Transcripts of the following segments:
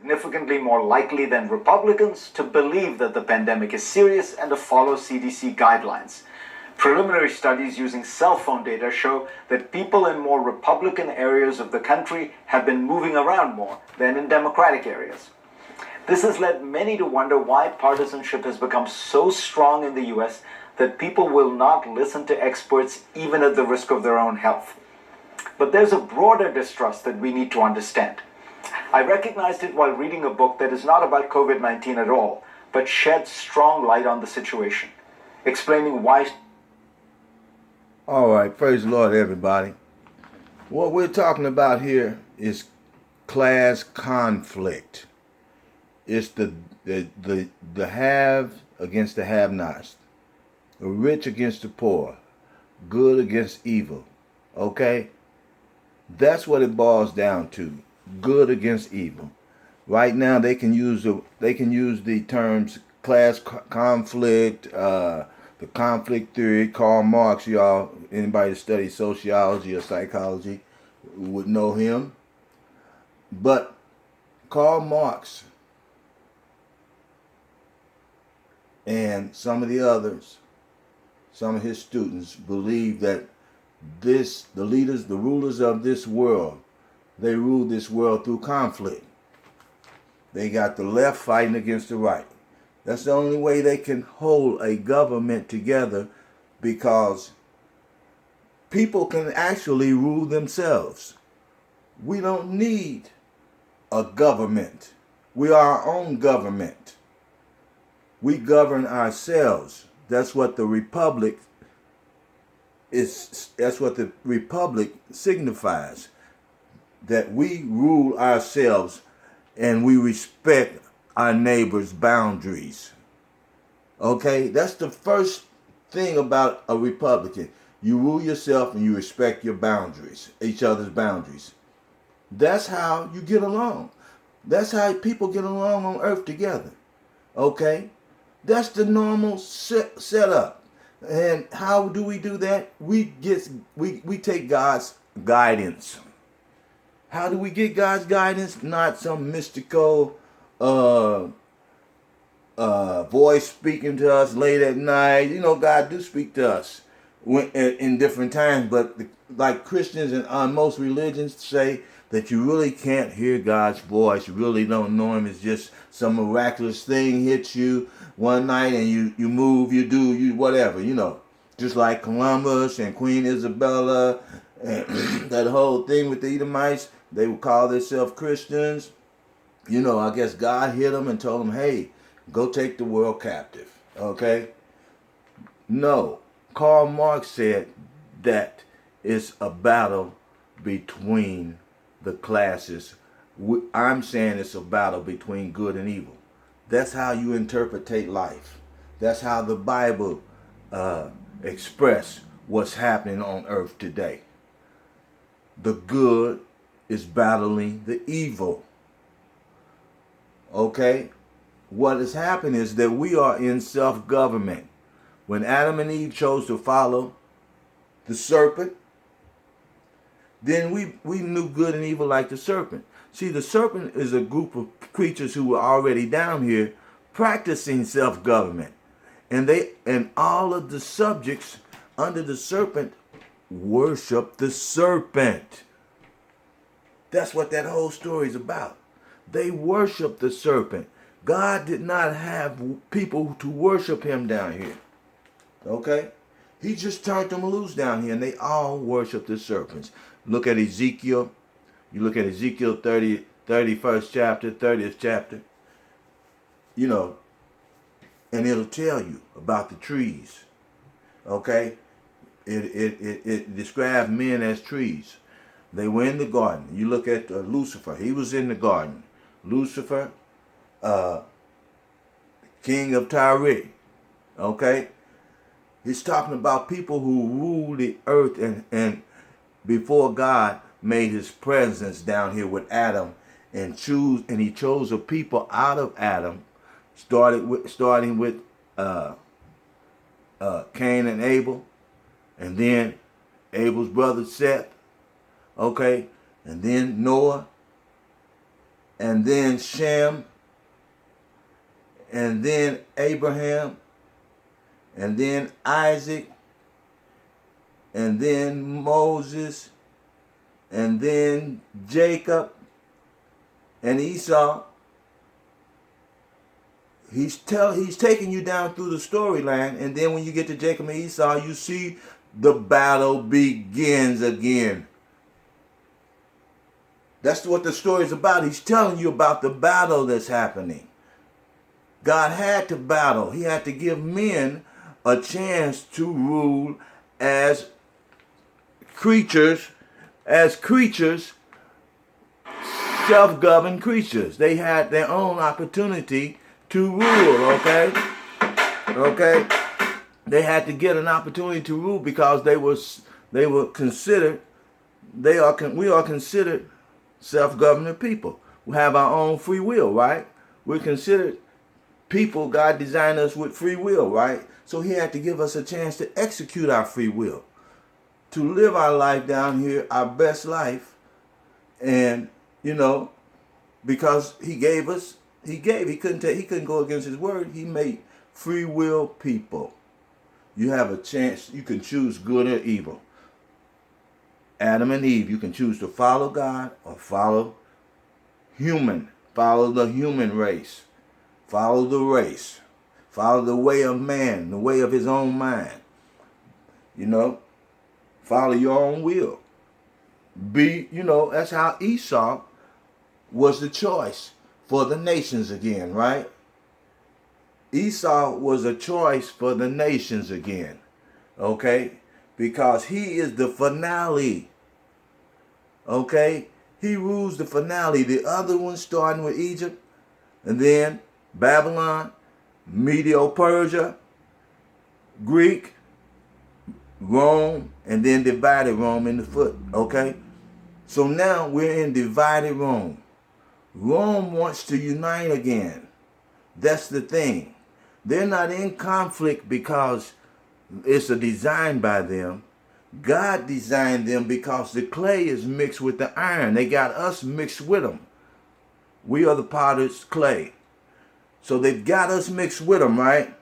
significantly more likely than Republicans to believe that the pandemic is serious and to follow CDC guidelines. Preliminary studies using cell phone data show that people in more Republican areas of the country have been moving around more than in Democratic areas. This has led many to wonder why partisanship has become so strong in the US that people will not listen to experts even at the risk of their own health. But there's a broader distrust that we need to understand. I recognized it while reading a book that is not about COVID-19 at all, but sheds strong light on the situation, explaining why. All right, praise the Lord, everybody. What we're talking about here is class conflict. It's the have against the have-nots, the rich against the poor, good against evil. Okay? That's what it boils down to. Good against evil. Right now, they can use the terms class conflict, the conflict theory. Karl Marx, y'all, anybody that studies sociology or psychology would know him. But Karl Marx and some of the others, some of his students, believe that the rulers of this world, they rule this world through conflict. They got the left fighting against the right. That's the only way they can hold a government together, because people can actually rule themselves. We don't need a government. We are our own government. We govern ourselves. That's what the republic is. That's what the republic signifies. That we rule ourselves and we respect our neighbor's boundaries. Okay? That's the first thing about a Republican. You rule yourself and you respect your boundaries, each other's boundaries. That's how you get along. That's how people get along on earth together. Okay? That's the normal setup. And how do we do that? We take God's guidance. How do we get God's guidance? Not some mystical voice speaking to us late at night. You know, God do speak to us in different times, but like Christians and most religions say that you really can't hear God's voice. You really don't know him. It's just some miraculous thing hits you one night and you move, you whatever, you know. Just like Columbus and Queen Isabella and that whole thing with the Edomites. They would call themselves Christians. You know, I guess God hit them and told them, hey, go take the world captive. Okay? No. Karl Marx said that it's a battle between the classes. I'm saying it's a battle between good and evil. That's how you interpretate life. That's how the Bible express what's happening on earth today. The good is battling the evil. Okay? What has happened is that we are in self-government. When Adam and Eve chose to follow the serpent, then we knew good and evil like the serpent. See, the serpent is a group of creatures who were already down here practicing self-government. And all of the subjects under the serpent worship the serpent. That's what that whole story is about. They worship the serpent. God did not have people to worship him down here. Okay? He just turned them loose down here, and they all worship the serpents. Look at Ezekiel. You look at Ezekiel 31st chapter, 30th chapter. You know, and it'll tell you about the trees. Okay? It describes men as trees. They were in the garden. You look at Lucifer. He was in the garden. Lucifer, king of Tyre. Okay? He's talking about people who rule the earth and before God made his presence down here with Adam and he chose a people out of Adam, starting with Cain and Abel, and then Abel's brother Seth, okay, and then Noah, and then Shem, and then Abraham, and then Isaac, and then Moses, and then Jacob and Esau. He's taking you down through the storyline, and then when you get to Jacob and Esau, you see the battle begins again. That's what the story is about. He's telling you about the battle that's happening. God had to battle. He had to give men a chance to rule as creatures, self-governed creatures. They had their own opportunity to rule, okay? Okay? They had to get an opportunity to rule because we are considered self-governing people. We have our own free will, right? We're considered people. God designed us with free will, right? So he had to give us a chance to execute our free will, to live our life down here, our best life. And, because he couldn't go against his word. He made free will people. You have a chance. You can choose good or evil. Adam and Eve, you can choose to follow God or follow the human race. Follow the race. Follow the way of man, the way of his own mind. Follow your own will. That's how Esau was the choice for the nations again, right? Esau was a choice for the nations again, okay? Because he is the finale, okay? He rules the finale. The other ones starting with Egypt, and then Babylon, Medo-Persia, Greek, Rome, and then divided Rome in the foot, okay? So now we're in divided Rome. Rome wants to unite again. That's the thing. They're not in conflict because it's a design by them. God designed them because the clay is mixed with the iron. They got us mixed with them. We are the potter's clay. So they've got us mixed with them, right?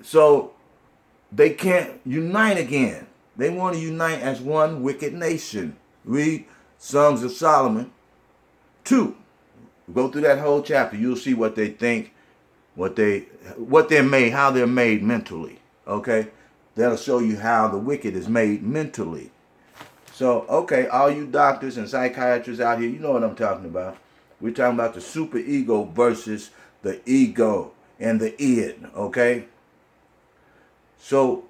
So they can't unite again. They want to unite as one wicked nation. Read Songs of Solomon 2. Go through that whole chapter. You'll see what they think, how they're made mentally. Okay? That'll show you how the wicked is made mentally. So, okay, all you doctors and psychiatrists out here, you know what I'm talking about. We're talking about the super ego versus the ego and the id, okay? So,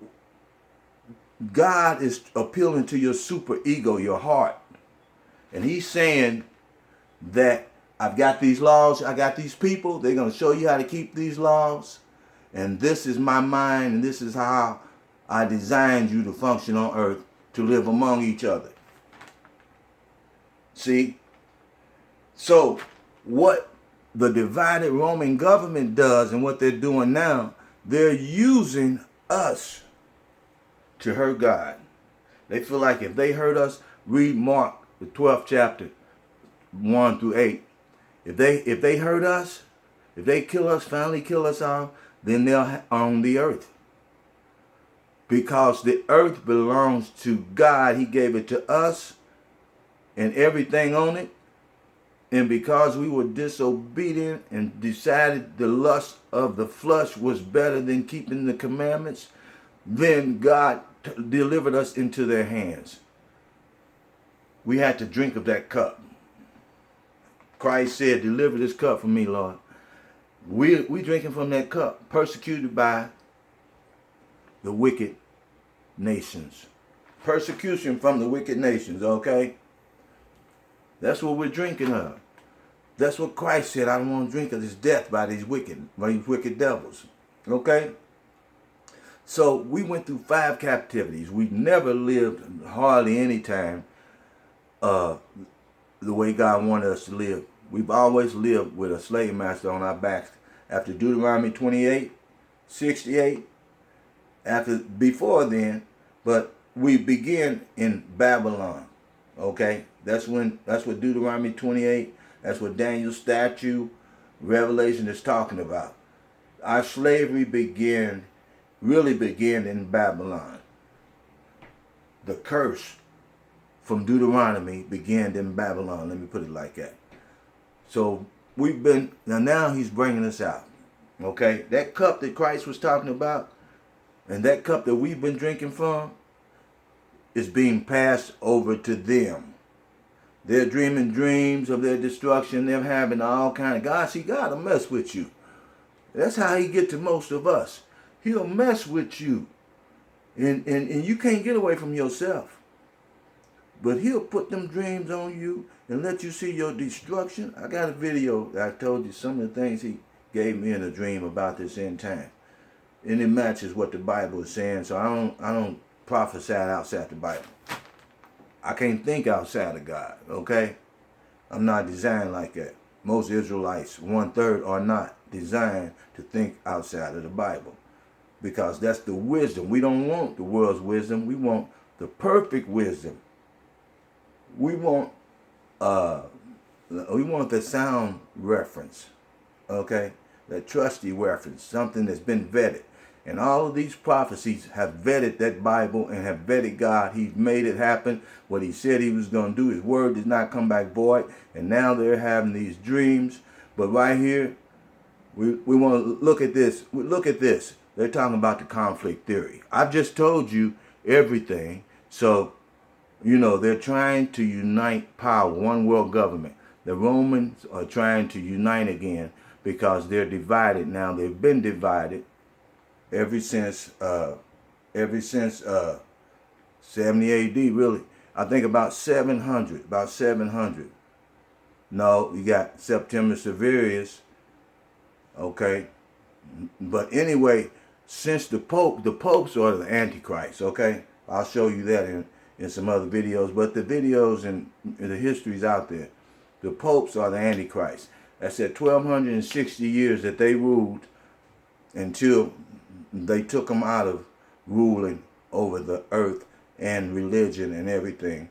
God is appealing to your super ego, your heart. And he's saying that I've got these laws, I got these people, they're going to show you how to keep these laws. And this is my mind, and this is how I designed you to function on earth, to live among each other. See? So, what the divided Roman government does and what they're doing now, they're using us to hurt God. They feel like if they hurt us, read Mark, the 12th chapter, 1 through 8. If they hurt us, if they kill us, finally kill us all, then they'll own the earth. Because the earth belongs to God. He gave it to us and everything on it. And because we were disobedient and decided the lust of the flesh was better than keeping the commandments, then God delivered us into their hands. We had to drink of that cup. Christ said, deliver this cup from me, Lord. We drinking from that cup, persecuted by the wicked nations. Persecution from the wicked nations, okay? That's what we're drinking of. That's what Christ said. I don't want to drink of this death by these wicked devils. Okay? So we went through 5 captivities. We never lived hardly any time the way God wanted us to live. We've always lived with a slave master on our backs. After Deuteronomy 28, 68, before then, but we begin in Babylon. Okay, that's what Deuteronomy 28. That's what Daniel's statue, Revelation is talking about. Our slavery really began in Babylon. The curse from Deuteronomy began in Babylon. Let me put it like that. So now he's bringing us out. Okay, that cup that Christ was talking about, and that cup that we've been drinking from, is being passed over to them. They're dreaming dreams of their destruction. They're having all kind of God. See, God will mess with you. That's how he get to most of us. He'll mess with you. And you can't get away from yourself. But he'll put them dreams on you and let you see your destruction. I got a video that I told you some of the things he gave me in a dream about this end time. And it matches what the Bible is saying. So I don't prophesy outside the Bible. I can't think outside of God, okay? I'm not designed like that. Most Israelites, 1/3, are not designed to think outside of the Bible, because that's the wisdom. We don't want the world's wisdom. We want the perfect wisdom. We want the sound reference, okay? That trusty reference, something that's been vetted. And all of these prophecies have vetted that Bible and have vetted God. He's made it happen. What he said he was going to do, his word did not come back void. And now they're having these dreams. But right here, we want to look at this. Look at this. They're talking about the conflict theory. I've just told you everything. So, they're trying to unite power, one world government. The Romans are trying to unite again because they're divided now. They've been divided ever since 70 AD, really. I think about 700. No, you got September Severus, okay? But anyway, since the popes are the Antichrist, okay? I'll show you that in some other videos, but the videos and the history's out there. The popes are the Antichrist. That's at 1260 years that they ruled until they took them out of ruling over the earth and religion and everything.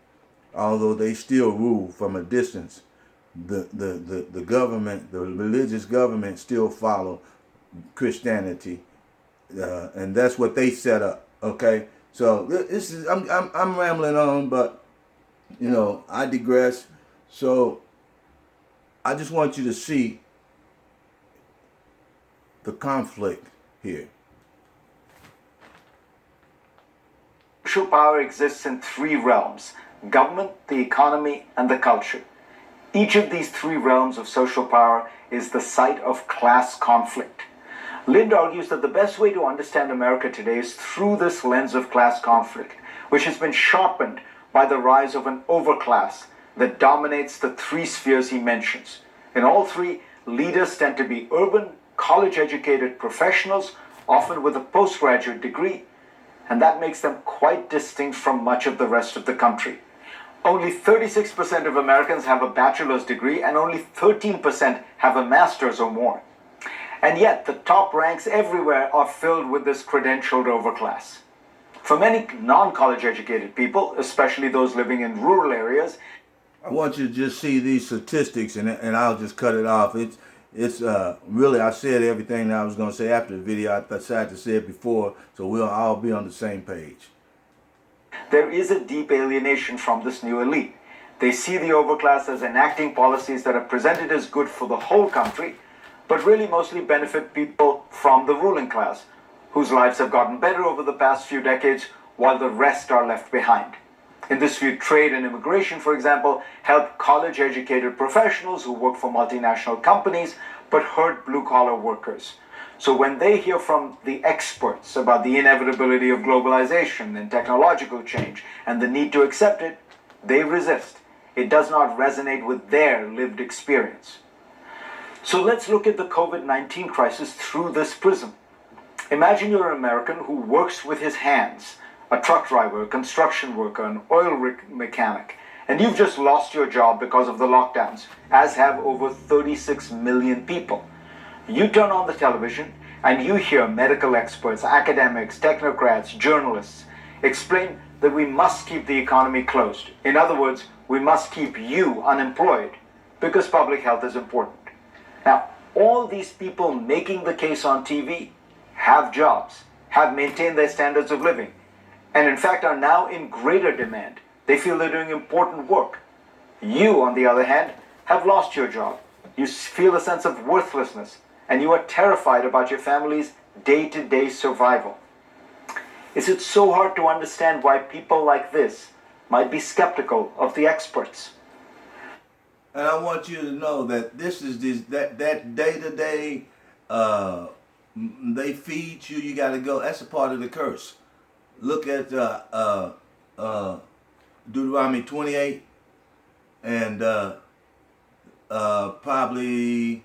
Although they still rule from a distance, the government, the religious government, still follow Christianity, and that's what they set up. Okay, so this is I'm rambling on, but I digress. So I just want you to see the conflict here. Social power exists in three realms: government, the economy, and the culture. Each of these three realms of social power is the site of class conflict. Lind argues that the best way to understand America today is through this lens of class conflict, which has been sharpened by the rise of an overclass that dominates the three spheres he mentions. In all three, leaders tend to be urban, college-educated professionals, often with a postgraduate degree, and that makes them quite distinct from much of the rest of the country. Only 36% of Americans have a bachelor's degree, and only 13% have a master's or more. And yet, the top ranks everywhere are filled with this credentialed overclass. For many non-college educated people, especially those living in rural areas, I want you to just see these statistics, and I'll just cut it off. It's really, I said everything that I was going to say after the video. I decided to say it before, so we'll all be on the same page. There is a deep alienation from this new elite. They see the overclass as enacting policies that are presented as good for the whole country, but really mostly benefit people from the ruling class, whose lives have gotten better over the past few decades, while the rest are left behind. In this view, trade and immigration, for example, help college-educated professionals who work for multinational companies, but hurt blue-collar workers. So when they hear from the experts about the inevitability of globalization and technological change and the need to accept it, they resist. It does not resonate with their lived experience. So let's look at the COVID-19 crisis through this prism. Imagine you're an American who works with his hands, a truck driver, a construction worker, an oil rig mechanic, and you've just lost your job because of the lockdowns, as have over 36 million people. You turn on the television and you hear medical experts, academics, technocrats, journalists explain that we must keep the economy closed. In other words, we must keep you unemployed because public health is important. Now, all these people making the case on TV have jobs, have maintained their standards of living, and in fact are now in greater demand. They feel they're doing important work. You, on the other hand, have lost your job. You feel a sense of worthlessness, and you are terrified about your family's day-to-day survival. Is it so hard to understand why people like this might be skeptical of the experts? And I want you to know that this is that day-to-day, they feed you, you got to go. That's a part of the curse. Look at Deuteronomy 28 and probably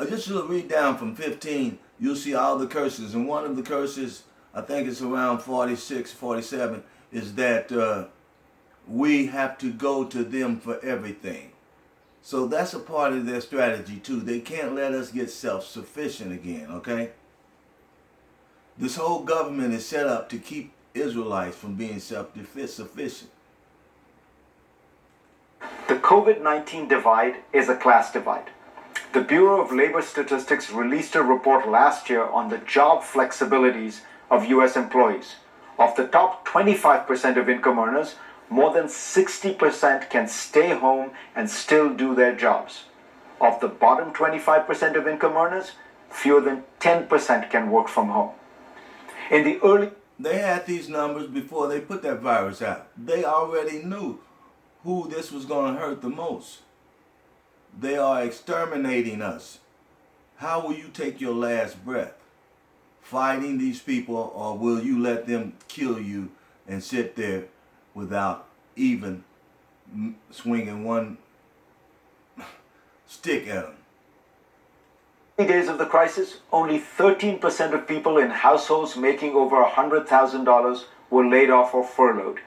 just read down from 15. You'll see all the curses, and one of the curses, I think it's around 46, 47, is that we have to go to them for everything. So that's a part of their strategy too. They can't let us get self-sufficient again, okay? This whole government is set up to keep Israelites from being self-sufficient. The COVID-19 divide is a class divide. The Bureau of Labor Statistics released a report last year on the job flexibilities of U.S. employees. Of the top 25% of income earners, more than 60% can stay home and still do their jobs. Of the bottom 25% of income earners, fewer than 10% can work from home. In the early... They had these numbers before they put that virus out. They already knew who this was going to hurt the most. They are exterminating us. How will you take your last breath? Fighting these people, or will you let them kill you and sit there without even swinging one stick at them? Days of the crisis, only 13% of people in households making over $100,000 were laid off or furloughed,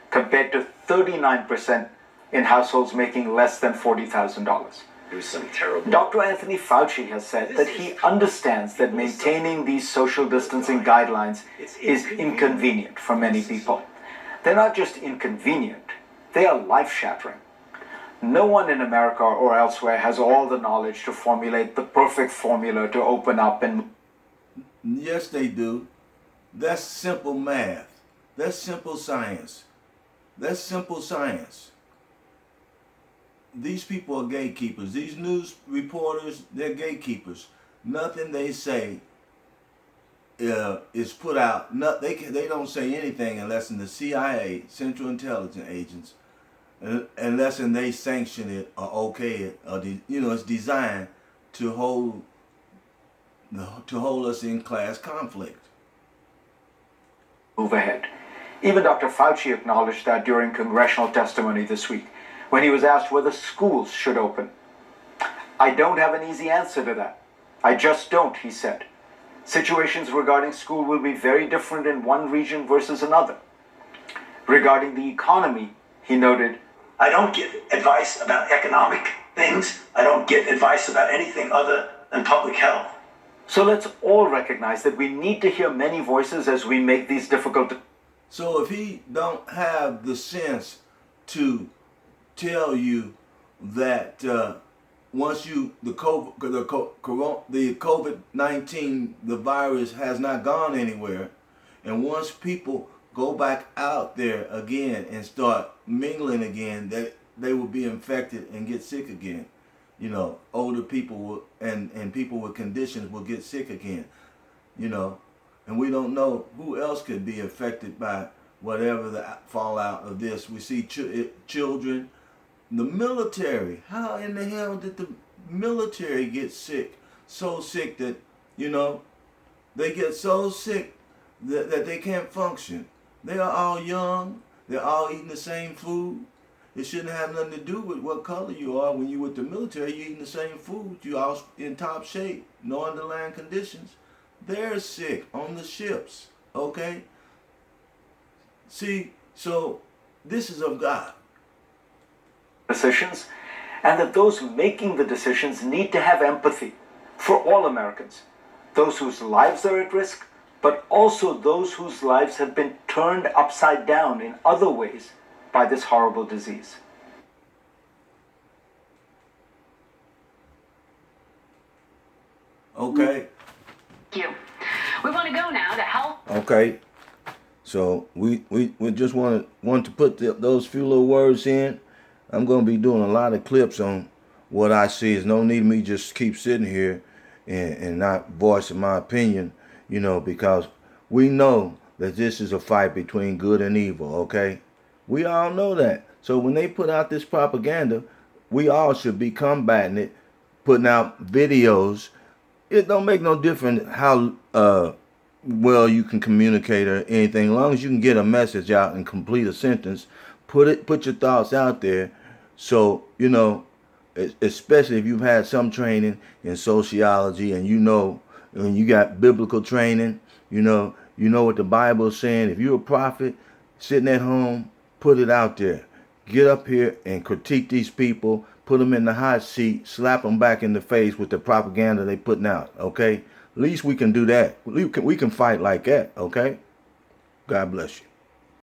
compared to 39% in households making less than $40,000. It was some terrible. Dr. Anthony Fauci has said that he understands that maintaining these social distancing guidelines is inconvenient for many people. They're not just inconvenient, they are life-shattering. No one in America or elsewhere has all the knowledge to formulate the perfect formula to open up and... Yes, they do. That's simple math. That's simple science. That's simple science. These people are gatekeepers. These news reporters, they're gatekeepers. Nothing they say is put out. They don't say anything unless in the CIA, Central Intelligence Agents, unless they sanction it or okay it, or it's designed to hold us in class conflict. Move ahead. Even Dr. Fauci acknowledged that during congressional testimony this week, when he was asked whether schools should open. I don't have an easy answer to that. I just don't, he said. Situations regarding school will be very different in one region versus another. Regarding the economy, he noted, I don't give advice about economic things. I don't give advice about anything other than public health. So let's all recognize that we need to hear many voices as we make these difficult... So if he don't have the sense to tell you that once the COVID-19, the virus has not gone anywhere, and once people go back out there again and start mingling again, that they will be infected and get sick again. Older people will, and people with conditions will get sick again. And we don't know who else could be affected by whatever the fallout of this. We see children. The military, how in the hell did the military get sick? So sick that, they get so sick that they can't function. They are all young. They're all eating the same food. It shouldn't have nothing to do with what color you are. When you're with the military, you're eating the same food. You're all in top shape, no underlying conditions. They're sick on the ships, okay? See, so this is of God. Decisions, and that those making the decisions need to have empathy for all Americans, those whose lives are at risk, but also those whose lives have been turned upside down in other ways by this horrible disease. Okay. Thank you. We want to go now to health. Okay. So we just want to put those few little words in. I'm going to be doing a lot of clips on what I see. There's no need of me just keep sitting here and not voicing my opinion, because we know that this is a fight between good and evil, okay? We all know that. So when they put out this propaganda, we all should be combating it, putting out videos. It don't make no difference how well you can communicate or anything. As long as you can get a message out and complete a sentence, put your thoughts out there. So, especially if you've had some training in sociology and when you got biblical training, you know what the Bible is saying. If you're a prophet sitting at home, put it out there. Get up here and critique these people, put them in the hot seat, slap them back in the face with the propaganda they putting out, okay? At least we can do that. We can fight like that, okay? God bless you.